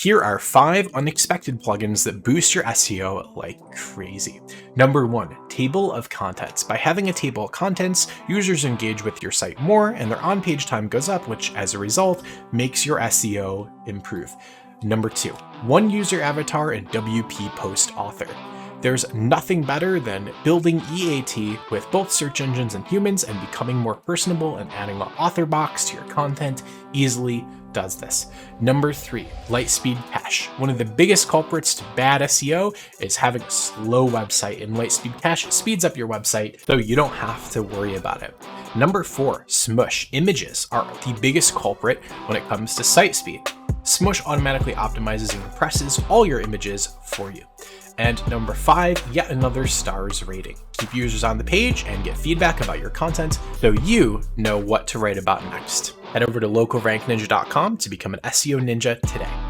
Here are 5 unexpected plugins that boost your SEO like crazy. Number 1, table of contents. By having a table of contents, users engage with your site more and their on-page time goes up, which as a result makes your SEO improve. Number 2, one user avatar and WP post author. There's nothing better than building EAT with both search engines and humans and becoming more personable, and adding an author box to your content easily does this. Number 3, Lightspeed Hash. One of the biggest culprits to bad SEO is having a slow website, and Lightspeed Hash speeds up your website so you don't have to worry about it. Number 4, Smush. Images are the biggest culprit when it comes to site speed. Smush automatically optimizes and compresses all your images for you. And number 5, yet another stars rating. Keep users on the page and get feedback about your content so you know what to write about next. Head over to localrankninja.com to become an SEO ninja today.